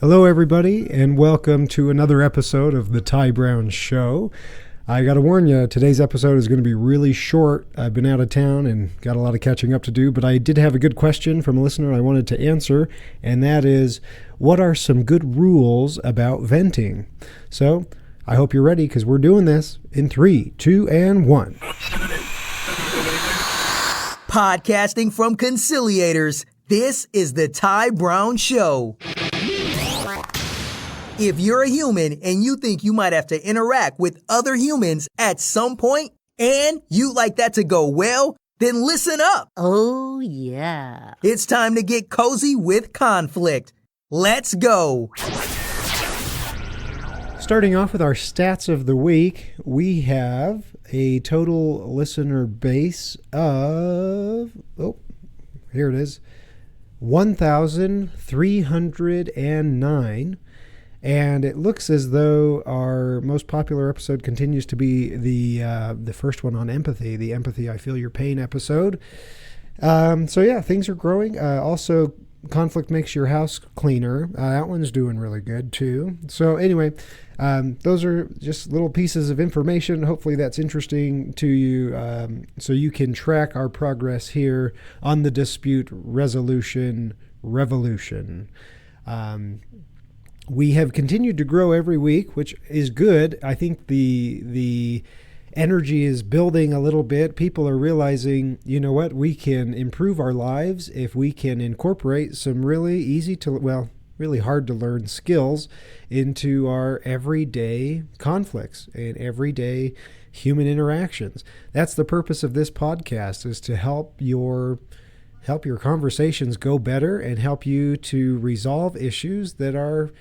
Hello, everybody, and welcome to another episode of The Ty Brown Show. I got to warn you, today's episode is going to be really short. I've been out of town and got a lot of catching up to do, but I did have a good question from a listener I wanted to answer, and that is, what are some good rules about venting? So, I hope you're ready, because we're doing this in 3, 2, and 1. Podcasting from Conciliators, this is The Ty Brown Show. If you're a human and you think you might have to interact with other humans at some point, and you'd like that to go well, then listen up. Oh, yeah. It's time to get cozy with conflict. Let's go. Starting off with our stats of the week, we have a total listener base of, here it is, 1,309. And it looks as though our most popular episode continues to be the first one on empathy, the Empathy I Feel Your Pain episode. So yeah, things are growing. Also, conflict makes your house cleaner. That one's doing really good too. So anyway, those are just little pieces of information. Hopefully that's interesting to you, so you can track our progress here on the dispute resolution revolution. We have continued to grow every week, which is good. I think the energy is building a little bit. People are realizing, you know what, we can improve our lives if we can incorporate some really really hard to learn skills into our everyday conflicts and everyday human interactions. That's the purpose of this podcast, is to help your conversations go better and help you to resolve issues that are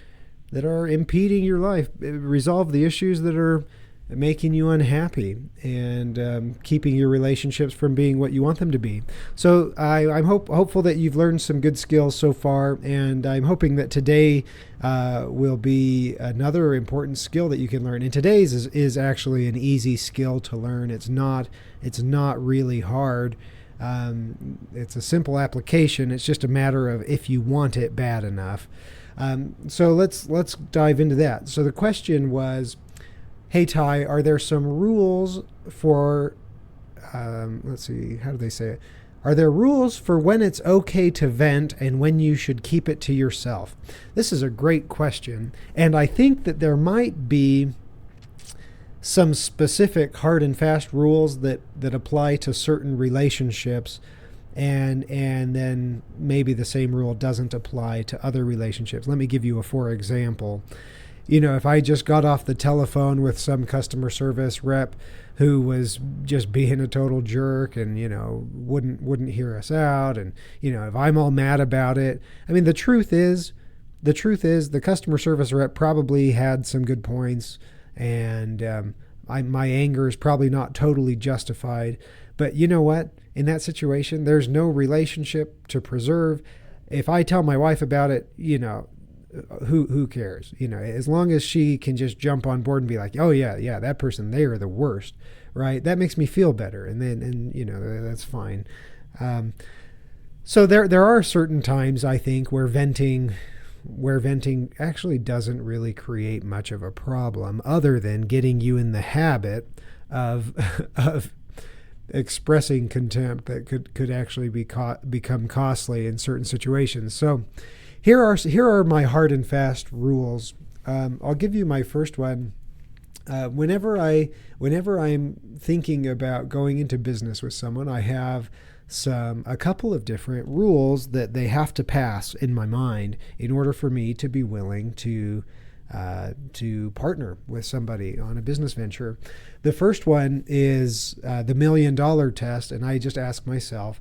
impeding your life, resolve the issues that are making you unhappy and keeping your relationships from being what you want them to be. So I'm hopeful that you've learned some good skills so far, and I'm hoping that today will be another important skill that you can learn. And today's is actually an easy skill to learn. It's not really hard. It's a simple application. It's just a matter of if you want it bad enough. So let's dive into that. So the question was, hey Ty, are there some rules for, let's see, how do they say it? Are there rules for when it's okay to vent and when you should keep it to yourself? This is a great question, and I think that there might be some specific hard and fast rules that apply to certain relationships, and then maybe the same rule doesn't apply to other relationships. Let me give you a for example. You know, if I just got off the telephone with some customer service rep who was just being a total jerk and, you know, wouldn't hear us out, and, you know, if I'm all mad about it, I mean, the truth is the customer service rep probably had some good points, and my anger is probably not totally justified. But you know what? In that situation, there's no relationship to preserve. If I tell my wife about it, you know, who cares? You know, as long as she can just jump on board and be like, oh yeah, that person, they are the worst, right? That makes me feel better, and you know, that's fine. So there are certain times, I think, where venting actually doesn't really create much of a problem, other than getting you in the habit of expressing contempt that could actually become costly in certain situations. So here are my hard and fast rules. I'll give you my first one. Whenever I'm thinking about going into business with someone, I have a couple of different rules that they have to pass in my mind in order for me to be willing to partner with somebody on a business venture. The first one is the $1 million test, and I just ask myself,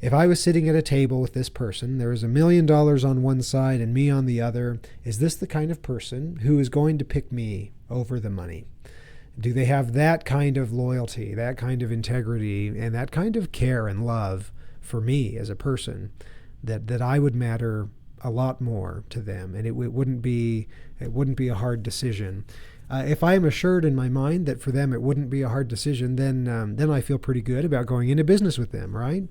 if I was sitting at a table with this person, there was $1 million on one side and me on the other, is this the kind of person who is going to pick me over the money? Do they have that kind of loyalty, that kind of integrity, and that kind of care and love for me as a person that I would matter a lot more to them, and it wouldn't be a hard decision. If I am assured in my mind that for them it wouldn't be a hard decision, then I feel pretty good about going into business with them, right?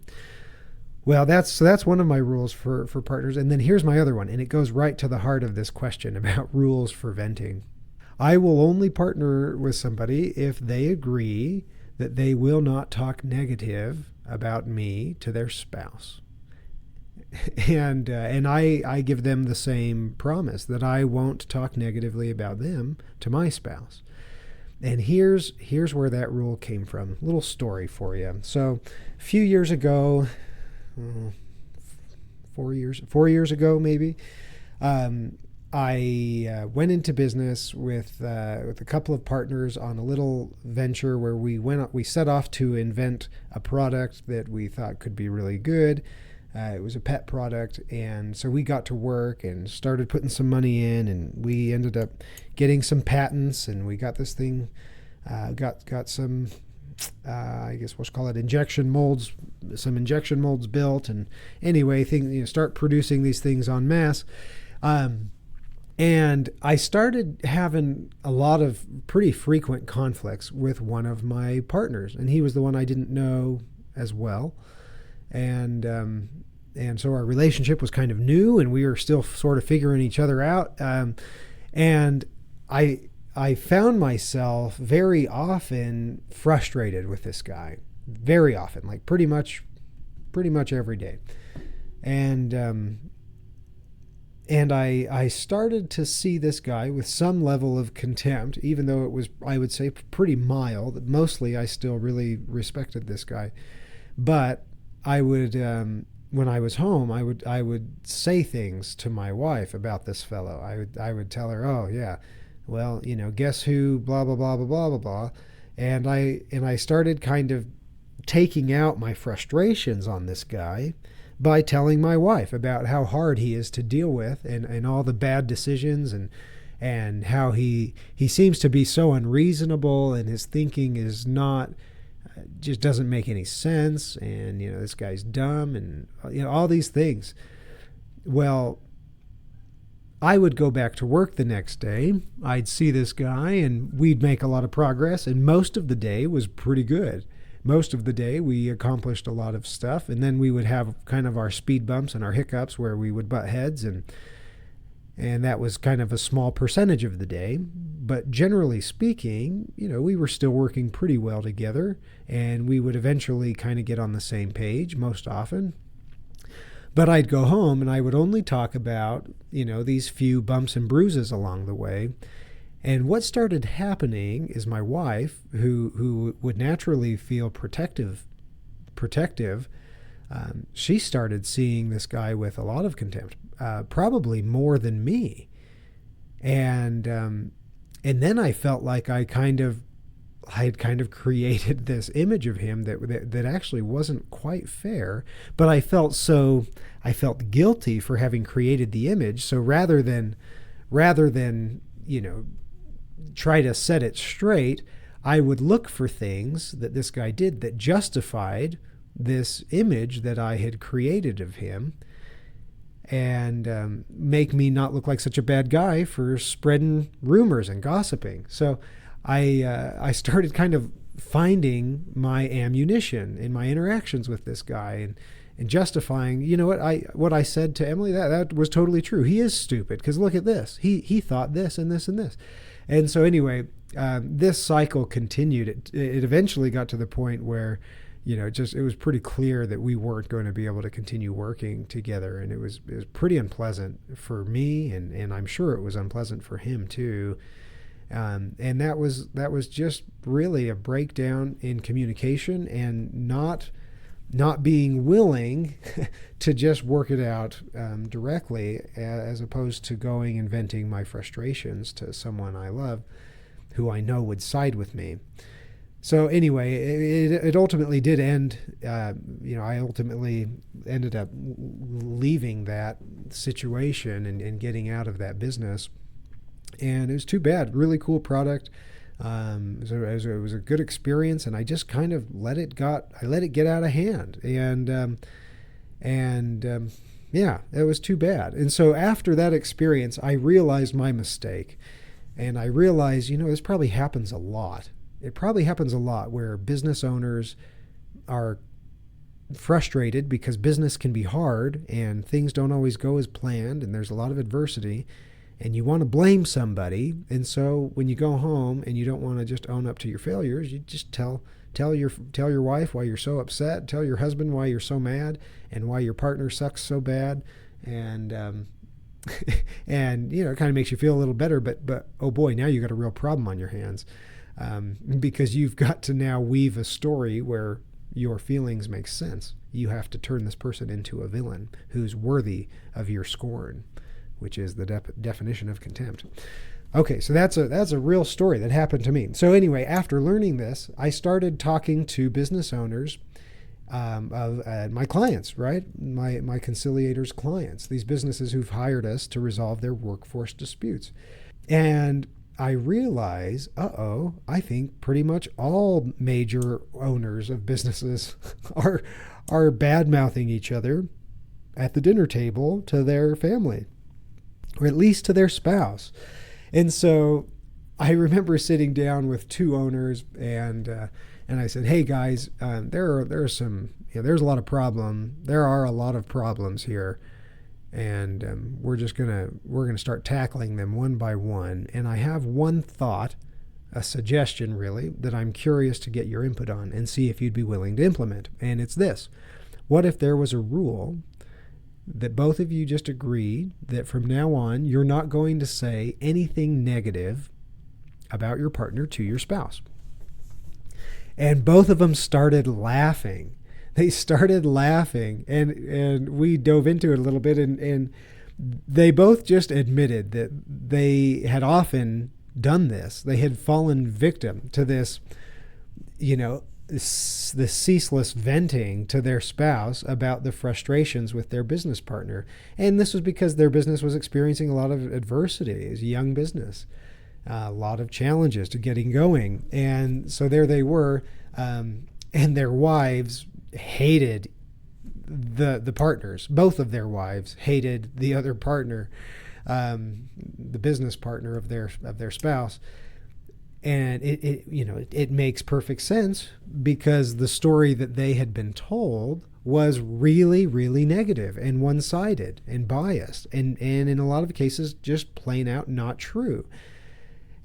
Well, that's one of my rules for partners. And then here's my other one, and it goes right to the heart of this question about rules for venting. I will only partner with somebody if they agree that they will not talk negative about me to their spouse. And I give them the same promise that I won't talk negatively about them to my spouse. And here's where that rule came from. Little story for you. So a few years ago, 4 years ago maybe, I went into business with a couple of partners on a little venture where we set off to invent a product that we thought could be really good. It was a pet product, and so we got to work and started putting some money in, and we ended up getting some patents, and we got this thing, got some, I guess we'll call it injection molds, some injection molds built, and anyway, start producing these things en masse. And I started having a lot of pretty frequent conflicts with one of my partners, and he was the one I didn't know as well. And so our relationship was kind of new, and we were still sort of figuring each other out. And I found myself very often frustrated with this guy, very often, like pretty much every day. And I started to see this guy with some level of contempt, even though it was, I would say, pretty mild. Mostly, I still really respected this guy, but I would, when I was home, I would say things to my wife about this fellow. I would tell her, oh yeah, well, guess who, blah blah blah blah blah blah blah, and I started kind of taking out my frustrations on this guy by telling my wife about how hard he is to deal with, and all the bad decisions, and how he seems to be so unreasonable, and his thinking is not, just doesn't make any sense, and this guy's dumb, and all these things. Well, I would go back to work the next day. I'd see this guy, and we'd make a lot of progress, and most of the day was pretty good. Most of the day we accomplished a lot of stuff, and then we would have kind of our speed bumps and our hiccups where we would butt heads, and that was kind of a small percentage of the day. But generally speaking, we were still working pretty well together, and we would eventually kind of get on the same page most often. But I'd go home and I would only talk about, these few bumps and bruises along the way. And what started happening is my wife, who would naturally feel protective, she started seeing this guy with a lot of contempt, probably more than me. And then I felt like I had kind of created this image of him that actually wasn't quite fair. But I felt guilty for having created the image. So rather than try to set it straight, I would look for things that this guy did that justified this image that I had created of him, and make me not look like such a bad guy for spreading rumors and gossiping. So I started kind of finding my ammunition in my interactions with this guy, and justifying, what I said to Emily, that was totally true. He is stupid because look at this. He thought this and this and this. And so anyway, this cycle continued. It eventually got to the point where, it was pretty clear that we weren't going to be able to continue working together. And it was pretty unpleasant for me, and I'm sure it was unpleasant for him too. And that was just really a breakdown in communication, and not being willing to just work it out directly, as opposed to going and venting my frustrations to someone I love, who I know would side with me. So anyway, it ultimately did end. I ultimately ended up leaving that situation and getting out of that business. And it was too bad. Really cool product. It was a good experience, and I just kind of let it get out of hand, and it was too bad. And so after that experience, I realized my mistake, and I realized, this probably happens a lot. It probably happens a lot where business owners frustrated because business can be hard and things don't always go as planned and there's a lot of adversity, and you want to blame somebody. And so when you go home and you don't want to just own up to your failures, you just tell your wife why you're so upset, tell your husband why you're so mad and why your partner sucks so bad. And and it kind of makes you feel a little better, but oh boy, now you got a real problem on your hands, because you've got to now weave a story where your feelings make sense. You have to turn this person into a villain who's worthy of your scorn, which is the definition of contempt. Okay, so that's a real story that happened to me. So anyway, after learning this, I started talking to business owners of my clients, right? My conciliators' clients, these businesses who've hired us to resolve their workforce disputes. And I realize, I think pretty much all major owners of businesses are bad-mouthing each other at the dinner table to their family, or at least to their spouse. And so I remember sitting down with two owners, and I said, "Hey guys, there are some, there's a lot of problem. There are a lot of problems here, and we're gonna start tackling them one by one. And I have one thought, a suggestion really, that I'm curious to get your input on and see if you'd be willing to implement. And it's this: what if there was a rule that both of you just agree that from now on you're not going to say anything negative about your partner to your spouse?" And both of them started laughing. They started laughing, and we dove into it a little bit, and they both just admitted that they had often done this. They had fallen victim to this, this ceaseless venting to their spouse about the frustrations with their business partner. And this was because their business was experiencing a lot of adversity. It was a young business, a lot of challenges to getting going. And so there they were, and their wives hated the partners. Both of their wives hated the other partner, the business partner of their spouse. And it makes perfect sense, because the story that they had been told was really, really negative and one-sided and biased, and in a lot of cases just plain out not true.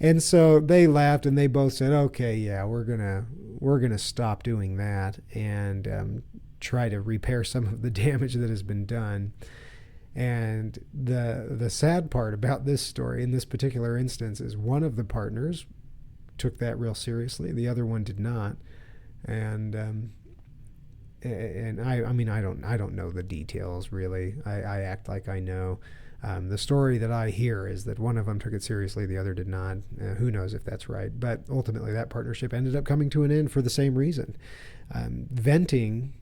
And so they laughed, and they both said, "Okay, yeah, we're gonna stop doing that and try to repair some of the damage that has been done." And the sad part about this story in this particular instance is one of the partners took that real seriously. The other one did not. And I don't know the details really. I act like I know. The story that I hear is that one of them took it seriously, the other did not. Who knows if that's right? But ultimately, that partnership ended up coming to an end for the same reason. Venting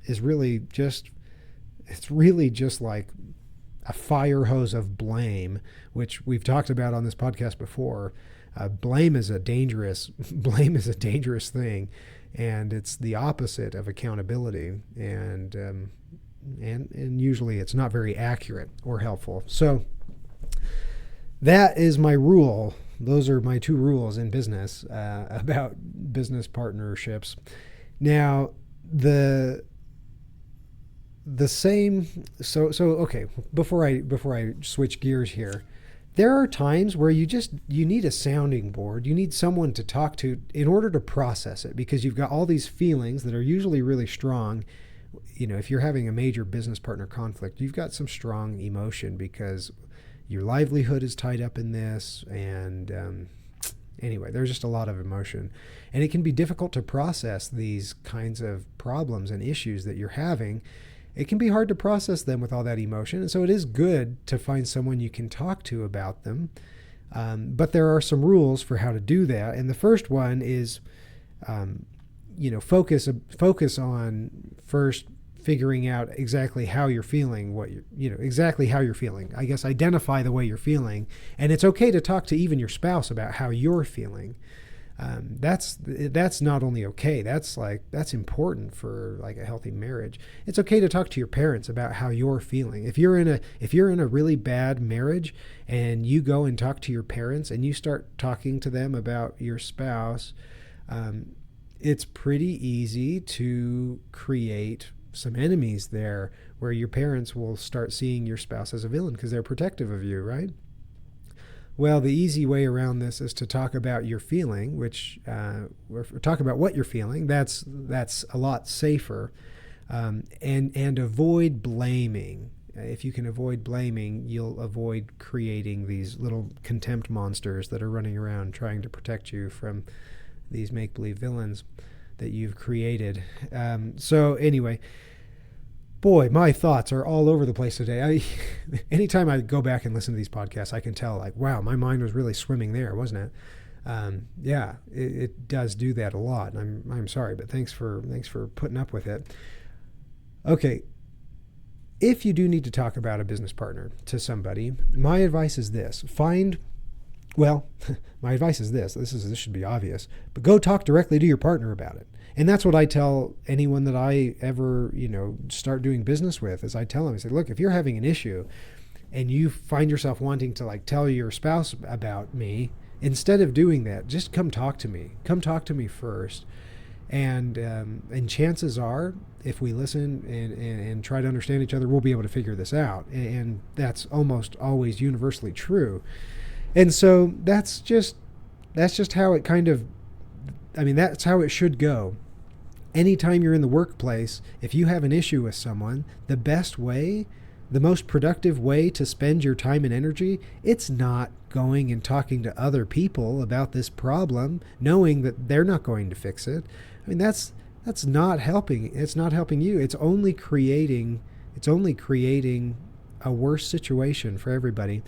is really just like a fire hose of blame, which we've talked about on this podcast before. Blame is a dangerous thing, and it's the opposite of accountability, and usually it's not very accurate or helpful. So that is my rule. Those are my two rules in business about business partnerships. Now the same. So okay. Before I switch gears here. There are times where you need a sounding board. You need someone to talk to in order to process it, because you've got all these feelings that are usually really strong. If you're having a major business partner conflict, you've got some strong emotion because your livelihood is tied up in this. And anyway, there's just a lot of emotion. And it can be difficult to process these kinds of problems and issues that you're having. It can be hard to process them with all that emotion. And so it is good to find someone you can talk to about them. But there are some rules for how to do that. And the first one is, focus on first figuring out exactly how you're feeling, exactly how you're feeling. I guess identify the way you're feeling. And it's okay to talk to even your spouse about how you're feeling. That's not only okay, that's important for like a healthy marriage. It's okay to talk to your parents about how you're feeling. If you're in a really bad marriage and you go and talk to your parents and you start talking to them about your spouse, it's pretty easy to create some enemies there, where your parents will start seeing your spouse as a villain because they're protective of you, right? Well, the easy way around this is to talk about your feeling, which or talk about what you're feeling. That's a lot safer, and avoid blaming. If you can avoid blaming, you'll avoid creating these little contempt monsters that are running around trying to protect you from these make-believe villains that you've created. So anyway, boy, my thoughts are all over the place today. Anytime I go back and listen to these podcasts, I can tell, like, wow, my mind was really swimming there, wasn't it? Yeah, it does do that a lot, and I'm sorry, but thanks for putting up with it. Okay, if you do need to talk about a business partner to somebody, my advice is this: my advice is this. This should be obvious, but go talk directly to your partner about it. And that's what I tell anyone that I ever, start doing business with, is I tell them, I say, look, if you're having an issue and you find yourself wanting to tell your spouse about me, instead of doing that, just come talk to me. Come talk to me first. And chances are, if we listen and try to understand each other, we'll be able to figure this out. And that's almost always universally true. And so that's just how it that's how it should go. Anytime you're in the workplace, if you have an issue with someone, the most productive way to spend your time and energy, it's not going and talking to other people about this problem, knowing that they're not going to fix it. That's not helping. It's not helping you. It's only creating a worse situation for everybody.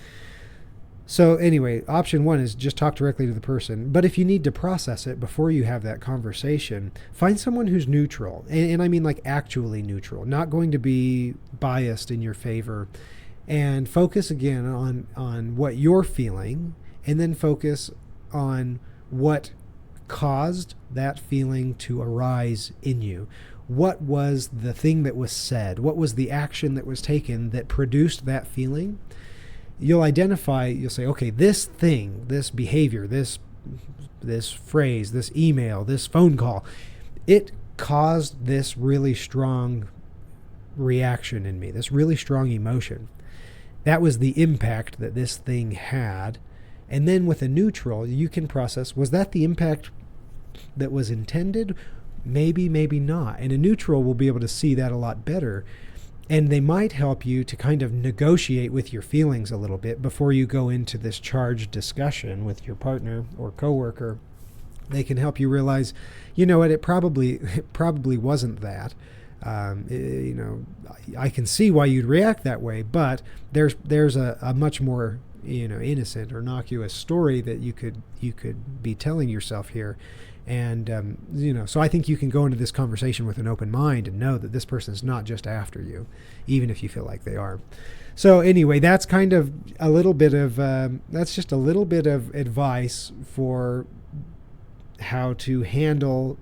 So anyway, option one is just talk directly to the person. But if you need to process it before you have that conversation, find someone who's neutral. And I mean actually neutral, not going to be biased in your favor. And focus again on what you're feeling, and then focus on what caused that feeling to arise in you. What was the thing that was said? What was the action that was taken that produced that feeling? You'll say, okay, this thing, this behavior, this phrase, this email, this phone call, it caused this really strong reaction in me, this really strong emotion. That was the impact that this thing had. And then with a neutral, you can process, was that the impact that was intended? Maybe, maybe not. And a neutral will be able to see that a lot better. And they might help you to kind of negotiate with your feelings a little bit before you go into this charged discussion with your partner or coworker. They can help you realize, it probably wasn't that. I can see why you'd react that way, but there's a much more innocent or innocuous story that you could be telling yourself here. And, so I think you can go into this conversation with an open mind and know that this person is not just after you, even if you feel like they are. So anyway, that's kind of a little bit of, that's just a little bit of advice for how to handle,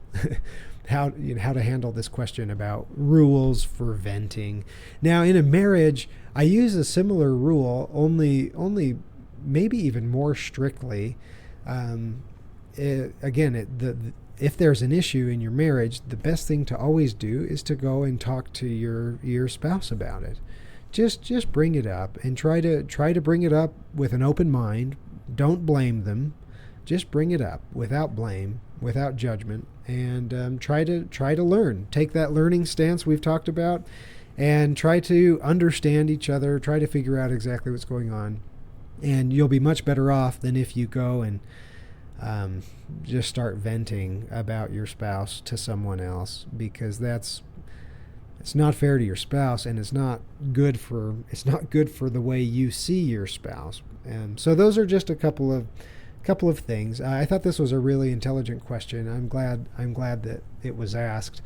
how to handle this question about rules for venting. Now, in a marriage, I use a similar rule, only maybe even more strictly. If there's an issue in your marriage, the best thing to always do is to go and talk to your spouse about it. Just bring it up and try to bring it up with an open mind. Don't blame them. Just bring it up without blame, without judgment, and try to learn. Take that learning stance we've talked about, and try to understand each other. Try to figure out exactly what's going on, and you'll be much better off than if you go and just start venting about your spouse to someone else, because it's not fair to your spouse, and it's not good for the way you see your spouse. And so those are just a couple of things. I thought this was a really intelligent question. I'm glad that it was asked.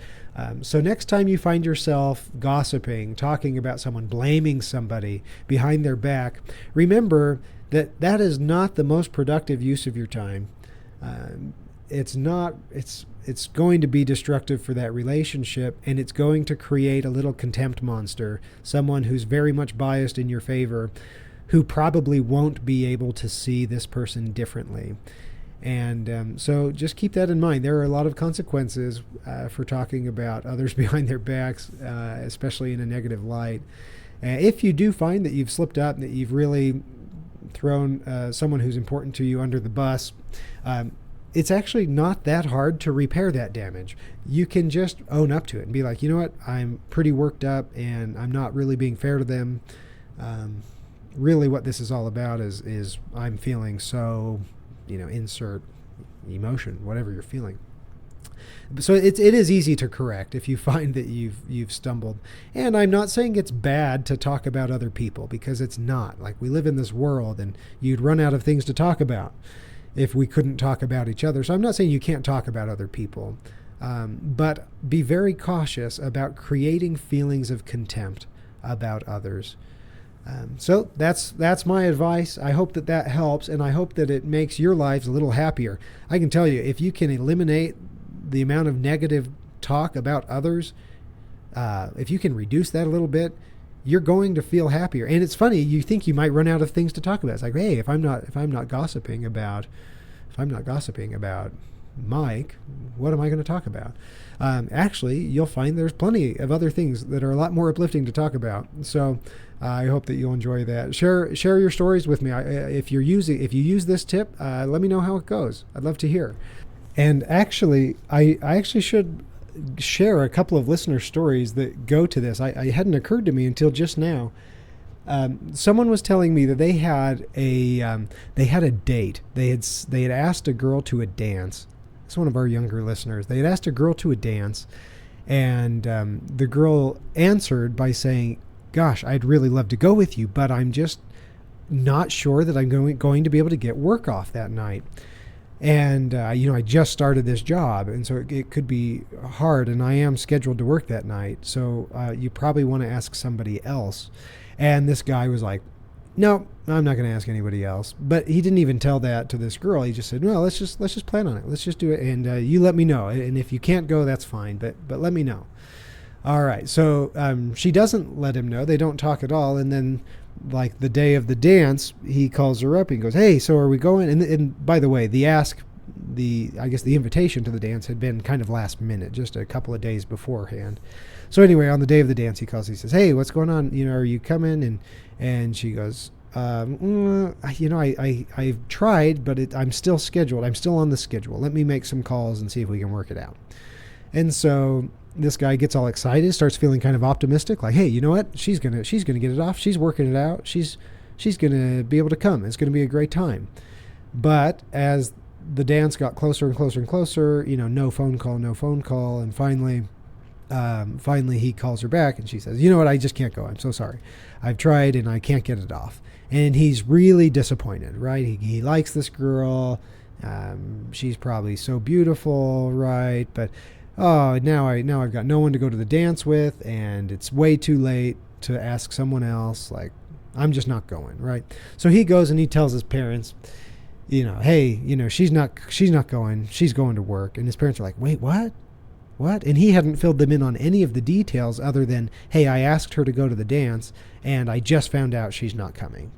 So next time you find yourself gossiping, talking about someone, blaming somebody behind their back, remember that is not the most productive use of your time. It's going to be destructive for that relationship, and it's going to create a little contempt monster, someone who's very much biased in your favor, who probably won't be able to see this person differently. And so just keep that in mind. There are a lot of consequences for talking about others behind their backs, especially in a negative light. If you do find that you've slipped up, that you've really thrown someone who's important to you under the bus, it's actually not that hard to repair that damage. You can just own up to it and be like, you know what, I'm pretty worked up and I'm not really being fair to them. Really what this is all about is I'm feeling so, insert emotion, whatever you're feeling. So it is easy to correct if you find that you've stumbled. And I'm not saying it's bad to talk about other people, because it's not. Like, we live in this world and you'd run out of things to talk about if we couldn't talk about each other. So I'm not saying you can't talk about other people, but be very cautious about creating feelings of contempt about others. So that's my advice. I hope that helps, and I hope that it makes your lives a little happier. I can tell you, if you can eliminate the amount of negative talk about others, if you can reduce that a little bit, you're going to feel happier. And it's funny, you think you might run out of things to talk about. It's like, hey, if I'm not gossiping about Mike, what am I going to talk about? Actually, you'll find there's plenty of other things that are a lot more uplifting to talk about. So I hope that you'll enjoy that. Share your stories with me. If you use this tip, let me know how it goes. I'd love to hear. And actually, I actually should share a couple of listener stories that go to this. I hadn't occurred to me until just now. Someone was telling me that they had a date. They had asked a girl to a dance. It's one of our younger listeners. They had asked a girl to a dance, and the girl answered by saying, "Gosh, I'd really love to go with you, but I'm just not sure that I'm going to be able to get work off that night. And, I just started this job, and so it could be hard, and I am scheduled to work that night. So you probably want to ask somebody else." And this guy was like, "No, I'm not going to ask anybody else." But he didn't even tell that to this girl. He just said, "No, let's just plan on it. Let's just do it. And you let me know. And if you can't go, that's fine. But let me know." All right. So she doesn't let him know. They don't talk at all. And then, like, the day of the dance, he calls her up and goes, "Hey, so are we going?" And by the way, I guess the invitation to the dance had been kind of last minute, just a couple of days beforehand. So anyway, on the day of the dance, he calls. He says, "Hey, what's going on? Are you coming?" And she goes, I've tried, but I'm still scheduled. I'm still on the schedule. Let me make some calls and see if we can work it out." And so this guy gets all excited, starts feeling kind of optimistic, like, "Hey, you know what? She's gonna get it off. She's working it out. She's gonna be able to come. It's gonna be a great time." But as the dance got closer and closer and closer, no phone call, and finally he calls her back, and she says, "You know what? I just can't go. I'm so sorry. I've tried and I can't get it off." And he's really disappointed, right? He likes this girl. She's probably so beautiful, right? But now I've got no one to go to the dance with, and it's way too late to ask someone else. Like, I'm just not going, right? So he goes and he tells his parents, "Hey, she's not going. She's going to work." And his parents are like, "Wait, what? What?" And he hadn't filled them in on any of the details other than, "Hey, I asked her to go to the dance, and I just found out she's not coming."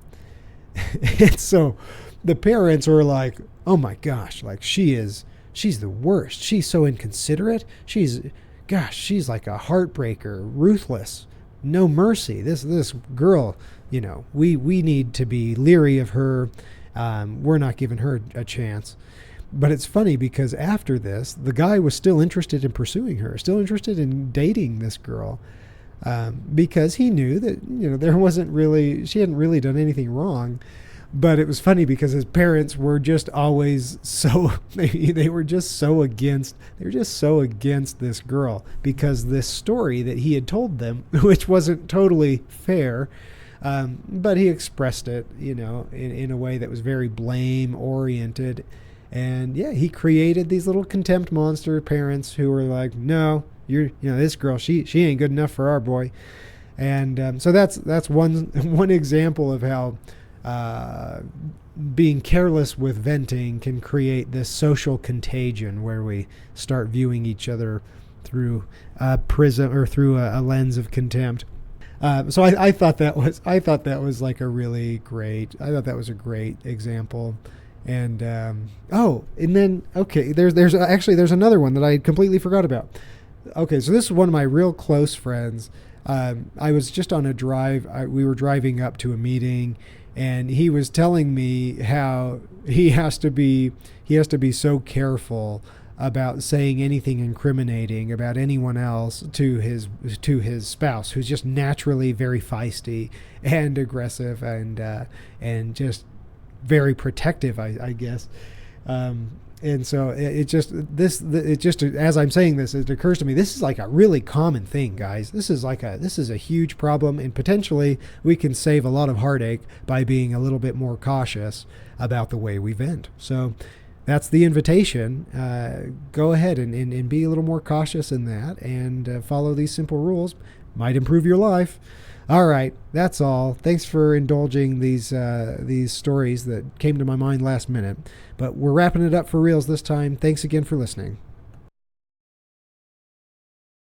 And so the parents were like, "Oh my gosh, like she's the worst. She's so inconsiderate. She's like a heartbreaker, ruthless, no mercy. This girl, we need to be leery of her. We're not giving her a chance." But it's funny because after this, the guy was still interested in pursuing her, still interested in dating this girl, because he knew that, she hadn't really done anything wrong. But it was funny because his parents were just always they were just so against this girl, because this story that he had told them, which wasn't totally fair, but he expressed it, in a way that was very blame oriented. And yeah, he created these little contempt monster parents who were like, "No, this girl, she ain't good enough for our boy." And so that's one example of how being careless with venting can create this social contagion where we start viewing each other through a prism or through a lens of contempt. So I thought that was like a great example. And and then okay, there's another one that I completely forgot about. Okay, so this is one of my real close friends. I was just on a drive. We were driving up to a meeting, and he was telling me how he has to be so careful about saying anything incriminating about anyone else to his spouse, who's just naturally very feisty and aggressive and just very protective, I guess. And so it just as I'm saying this, it occurs to me, this is like a really common thing, guys. This is a huge problem, and potentially we can save a lot of heartache by being a little bit more cautious about the way we vent. So that's the invitation. Go ahead and be a little more cautious in that, and follow these simple rules. Might improve your life. All right, that's all. Thanks for indulging these stories that came to my mind last minute. But we're wrapping it up for reals this time. Thanks again for listening.